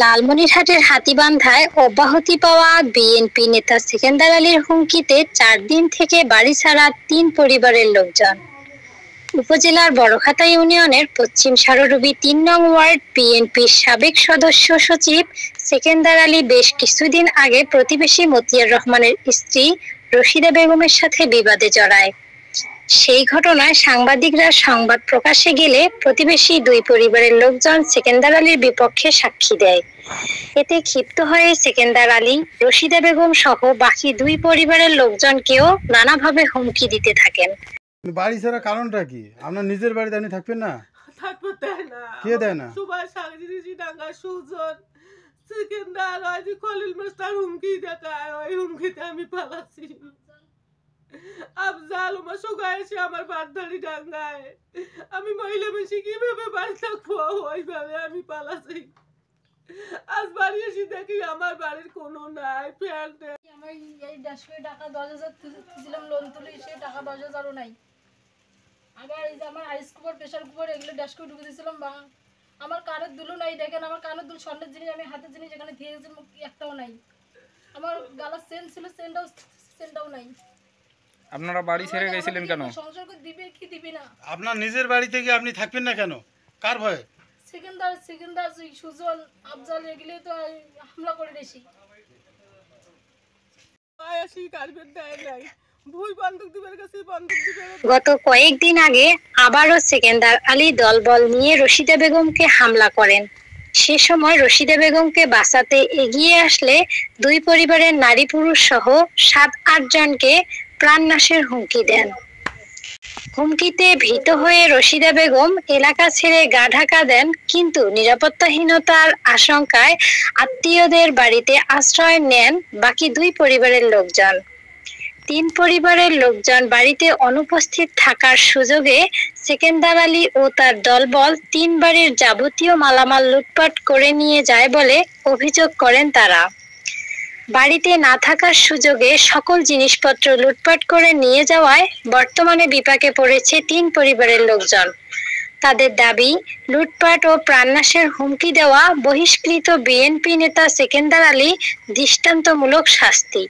লালমনিরহাটের হাতীবান্ধায় অব্যাহতি পাওয়া বিএনপি নেতা সেকেন্দার আলীর হুমকিতে 4 দিন থেকে বাড়ি ছাড়া 3 পরিবারের লোকজন। উপজেলার বড়খাতা ইউনিয়নের পশ্চিম সাররুবি 3 নং ওয়ার্ড বিএনপির সাবেক সদস্য সচিব সেকেন্দার আলী বেশ কিছুদিন আগে প্রতিবেশী মতিয়ার রহমানের স্ত্রী রশিদা বেগমের সাথে বিবাদে জড়ায়। সেই ঘটনায় সাংবাদিকরা সংবাদ প্রকাশে গেলে প্রতিবেশী 2 পরিবারের লোকজন সেকেন্দার আলীর বিপক্ষে সাক্ষী দেয়। এতে ক্ষিপ্ত হয়ে সেকেন্দার আলী, রশিদা বেগম সহ বাকি 2 পরিবারের লোকজনকেও নানাভাবে হুমকি দিতে থাকেন। বাড়ি ছাড়া কারণটা কি? আপনার নিজের বাড়িতে আপনি থাকবেন না? থাকবো তাই না। কে দেয় না? সুভাষ সাগরিজি ডাঙ্গা সুজন সেকেন্দার ওই খলিল মাস্টার হুমকি দেখায়, ওই হুমকিতে আমি পালাচ্ছি। আফজাল উমা সুগা এসে আমার বাড়ি ডাঙ্গায়, আমি মহিলা বেশি কিভাবে বাড়ি থাকবো, ওইভাবে আমি পালাচ্ছি। আজ বাড়ি এসে দেখি আমার বাড়ির কোনো নাই, ফ্যান নেই। আমার এই 150 টাকা 10,000 তুলেছিলাম লোন তুলে, সে টাকা 10,000ও নাই। আবার এই যে আমার আইস কুপার প্রেশার কুপার এগুলো ড্যাশ করে ঢুকে দিয়েছিলাম। আমার কানের দুলও নাই, দেখেন আমার কানের দুল স্বর্ণের জিনিস, আমি হাতের জিনিস এখানে দিয়ে গেছিলাম, একটাও নাই। আমার গালার চেন ছিল, চেনটাও নাই। আপনারা বাড়ি ছেড়ে গেছিলেন কেন? সংসার করে দিবে কি দিবে না। আপনার নিজের বাড়ি থেকে আপনি থাকবেন না কেন? কার ভয়ে? সেকেন্দার সুজন আফজাল এগুলো তো হামলা করে দিয়েছি। গত কয়েকদিন আগে আবারও সেকেন্দার আলী দলবল নিয়ে রশিদা বেগমকে হামলা করেন। সে সময় রশিদা বেগমকে বাঁচাতে এগিয়ে আসলে 2 পরিবারের নারী পুরুষ সহ 7-8 জনকে প্রাণনাশের হুমকি দেন। হুমকিতে ভীত হয়ে রশিদা বেগম এলাকা ছেড়ে গা ঢাকা দেন, কিন্তু নিরাপত্তাহীনতার আশঙ্কায় আত্মীয়দের বাড়িতে আশ্রয় নেন বাকি 2 পরিবারের লোকজন। 3 পরিবারের লোকজন বাড়িতে অনুপস্থিত থাকার সুযোগে সেকেন্দার আলী ও তার দলবল 3 বাড়ির যাবতীয় মালামাল লুটপাট করে নিয়ে যায় বলে অভিযোগ করেন তারা। বাড়িতে না থাকার সুযোগে সকল জিনিসপত্র লুটপাট করে নিয়ে যাওয়ায় বর্তমানে বিপাকে পড়েছে 3 পরিবারের লোকজন। তাদের দাবি, লুটপাট ও প্রাণনাশের হুমকি দেওয়া বহিষ্কৃত বিএনপি নেতা সেকেন্দার আলী দৃষ্টান্তমূলক শাস্তি।